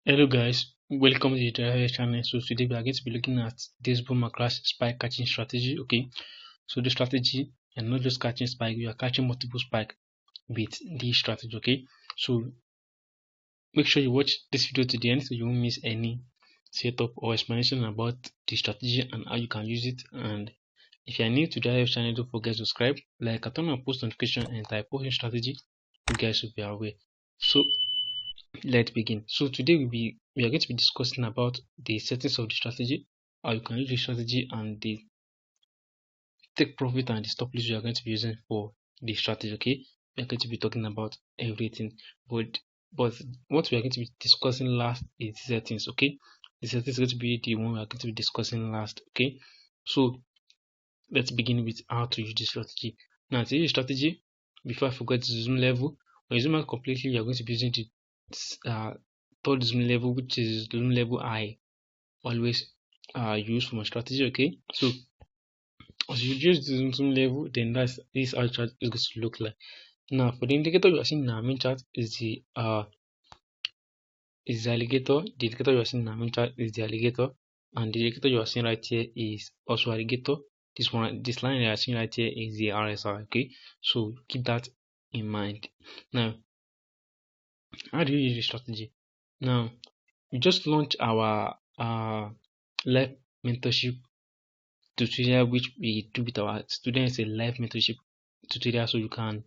Hello guys, welcome to the tutorial channel. So today we are going to be looking at this boom crash spike catching strategy. Okay, so the strategy and not just catching spike, you are catching multiple spike with this strategy. Okay, so make sure you watch this video to the end so you won't miss any setup or explanation about the strategy and how you can use it. And if you are new to the channel, don't forget to subscribe, like, turn on post notification, and type posting strategy. You guys will be aware. So let's begin. So today we are going to be discussing about the settings of the strategy, how you can use the strategy, and the take profit and the stop loss you are going to be using for the strategy. Okay, we are going to be talking about everything, but what we are going to be discussing last is the settings. Okay, the settings is going to be the one we are going to be discussing last. Okay, so let's begin with how to use the strategy. Now to use the strategy, before I forget the zoom level, when you zoom out completely, you are going to be using the third zoom level, which is the zoom level I always use for my strategy. Okay, so as you use the zoom level, then this how chart is going to look like. Now for the indicator you are seeing in our main chart is the alligator. The indicator you are seeing in our main chart is the alligator, and the indicator you are seeing right here is also alligator. This line you are seeing right here is the RSI. Okay, so keep that in mind. Now, how do you use the strategy? Now, we just launched our live mentorship tutorial, which we do with our students, a live mentorship tutorial, so you can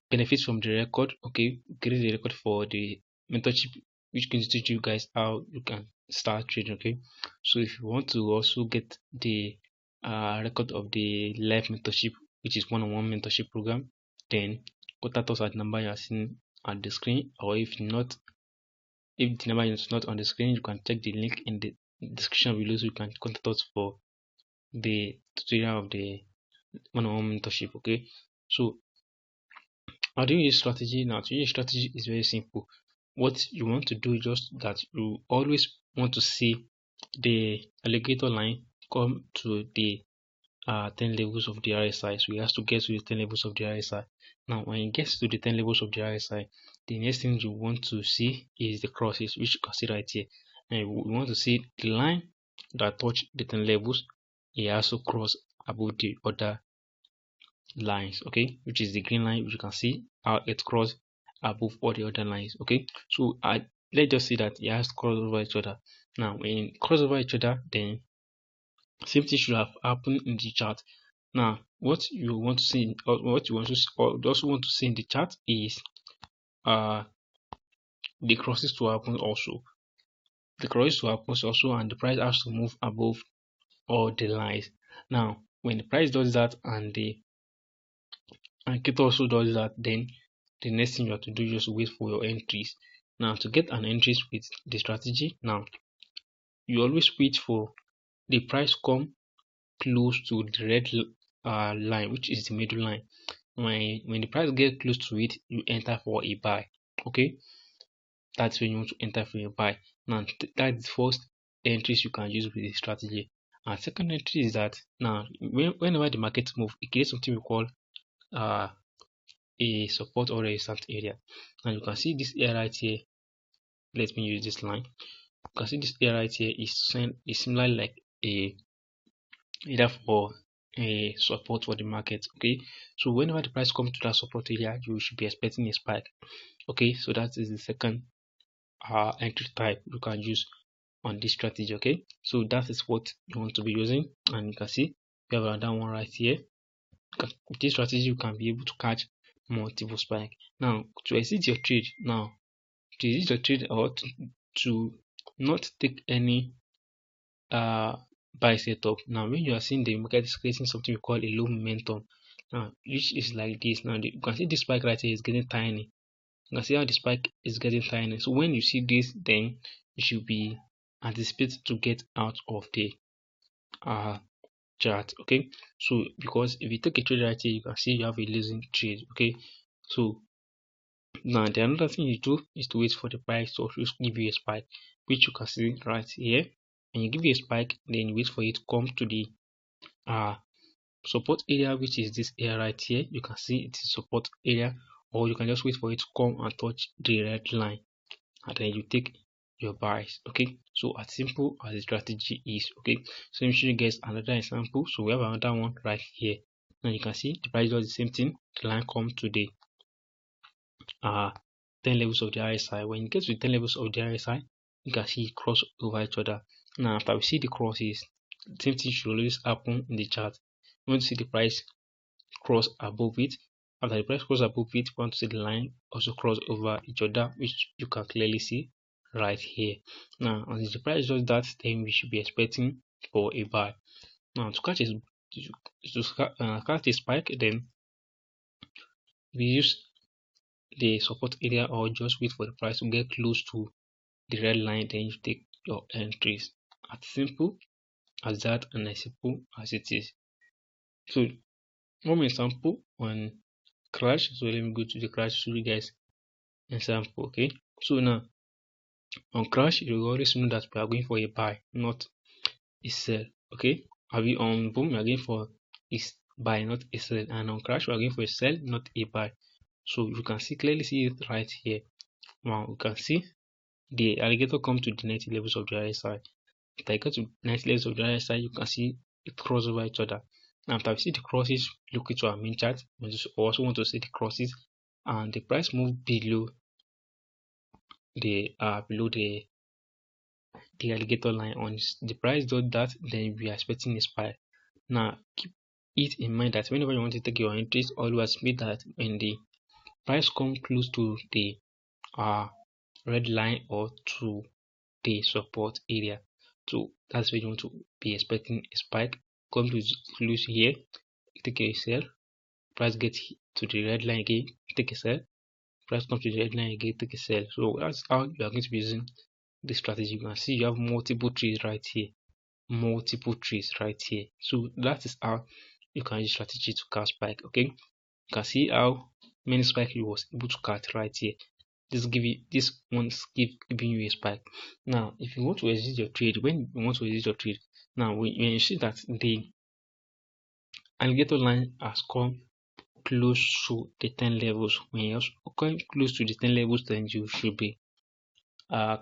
benefit from the record. Okay, create a record for the mentorship, which can teach you guys how you can start trading. Okay, so if you want to also get the record of the live mentorship, which is one-on-one mentorship program, then contact us at the number you are seeing at the screen, or if not, if the number is not on the screen, you can check the link in the description below, so you can contact us for the tutorial of the one-on-one mentorship. Okay, so how do you use strategy? Now, to use strategy is very simple. What you want to do is just that you always want to see the alligator line come to the 10 levels of the RSI. So you have to get to the 10 levels of the RSI. Now, when it gets to the 10 levels of the RSI, the next thing you want to see is the crosses, which you can see right here. And we want to see the line that touch the 10 levels. It also cross above the other lines, okay, which is the green line, which you can see how it cross above all the other lines. Okay, so let's just say that it has crossed over each other. Now when it cross over each other, then same thing should have happened in the chart. Now what you want to see, or what you want to see, or also want to see in the chart is uh the crosses to happen also. The crosses to happen also, and the price has to move above all the lines. Now when the price does that and the market also does that, then the next thing you have to do is just wait for your entries. Now to get an entries with the strategy, now you always wait for the price come close to the red line, which is the middle line. When the price get close to it, you enter for a buy. Okay, that's when you want to enter for a buy. Now that's the first entries you can use with the strategy. And second entry is that now whenever the market move, it creates something we call uh a support or resistance area. And you can see this area right here. Let me use this line. You can see this area right here is similar like a either for a support for the market. Okay, so whenever the price comes to that support area, you should be expecting a spike. Okay, so that is the second entry type you can use on this strategy. Okay, so that is what you want to be using, and you can see we have another one right here. With this strategy, you can be able to catch multiple spike. Now to exit your trade, now to exit your trade, or to not take any buy setup. Now when you are seeing the market is creating something we call a low momentum, now which is like this. Now you can see this spike right here is getting tiny. You can see how the spike is getting tiny. So when you see this, then you should be anticipated to get out of the uh chart. Okay, so because if you take a trade right here, you can see you have a losing trade. Okay, so now the another thing you do is to wait for the price to give you a spike, which you can see right here. When you give you a spike, then you wait for it to come to the uh support area, which is this area right here. You can see it is support area, or you can just wait for it to come and touch the red line. and then you take your buys. Okay, so as simple as the strategy is. Okay, so let me show you guys another example. So we have another one right here. Now you can see the price does the same thing. The line comes to the 10 levels of the RSI. When you get to the 10 levels of the RSI, you can see it cross over each other. Now after we see the crosses, the same thing should always happen in the chart. We want to see the price cross above it. After the price cross above it, we want to see the line also cross over each other, which you can clearly see right here. Now as the price does that, then we should be expecting for a buy. Now to catch a spike, then we use the support area or just wait for the price to get close to the red line, then you take your entries. As simple as that and as simple as it is. So one example on crash. So let me go to the crash to show you guys example. Okay, so now on crash, you always know that we are going for a buy, not a sell. Okay, are we on boom? We are going for a buy, not a sell, and on crash, we are going for a sell, not a buy. So you can clearly see it right here. Now you can see the alligator come to the 90 levels of the RSI. If I go to 90 levels of the RSI, you can see it cross over each other. Now after we see the crosses, look into our main chart. We also want to see the crosses and the price move below the alligator line. On the price does that, then we are expecting a spike. Now keep it in mind that whenever you want to take your entries, always make that when the price come close to the red line or to the support area, so that's where you want to be expecting a spike. Come to close here, take a sell, price get to the red line again, take a sell, price come to the red line again, take a sell. So that's how you are going to be using this strategy. You can see you have multiple trees right here, so that is how you can use strategy to catch spike. Okay, you can see how many spike you was able to catch right here. This one's giving you a spike. Now if you want to exit your trade, now when you see that the alligator line has come close to the 10 levels, when you come close to the 10 levels, then you should be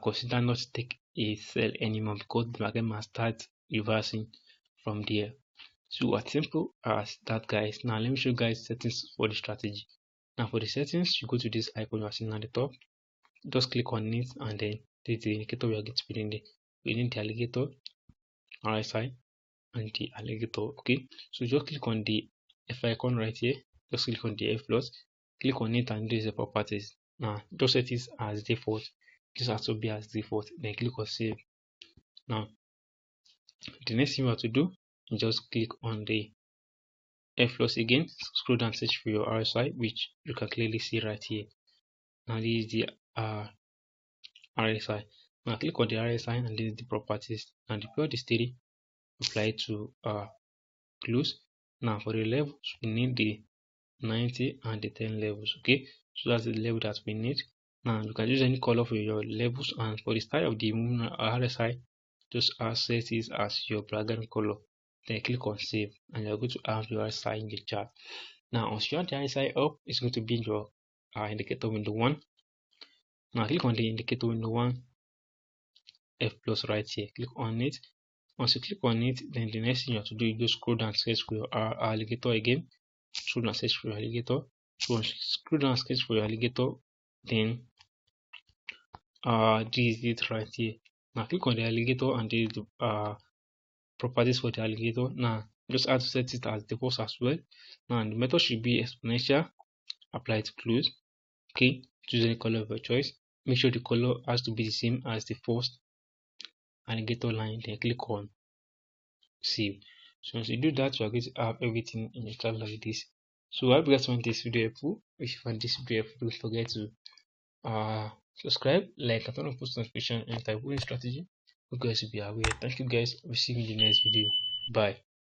consider not to take a sell anymore, because the market must start reversing from there. So as simple as that, guys. Now let me show you guys settings for the strategy. Now for the settings, you go to this icon you are seeing at the top, just click on it, and then this is the indicator we are going to put in there within the alligator RSI and the alligator. Okay, so just click on the F icon right here, just click on the F plus, click on it, and this is the properties. Now just set it as default. This has to be as default, then click on save. Now the next thing you have to do is just click on the F plus again, scroll down, search for your RSI, which you can clearly see right here. Now this is the RSI. Now click on the RSI, and this is the properties, and the period is steady, apply to close. Now for the levels, we need the 90 and the 10 levels. Okay, so that's the level that we need. Now you can use any color for your levels, and for the style of the RSI, just set it as your background color, then click on save, and you're going to have your RSI in the chart. Now once you have the RSI up, it's going to be in your indicator window 1. Now click on the indicator window 1, F plus right here, click on it. Once you click on it, then the next thing you have to do is just scroll down, search for your alligator again. Scroll down, search for your alligator. So once you scroll down, search for your alligator, then this is it right here. Now click on the alligator, and this is the properties for the alligator. Now just have to set it as default as well. Now the method should be exponential, apply to close. Okay, choose any color of your choice. Make sure the color has to be the same as the first alligator line, then click on save. So once you do that, you are going to have everything in your chart like this. So I hope you guys find this video helpful. If you find this video helpful, don't forget to subscribe, like, and turn on post notification and type winning strategy. You guys will be aware. Thank you guys. We'll see you in the next video. Bye.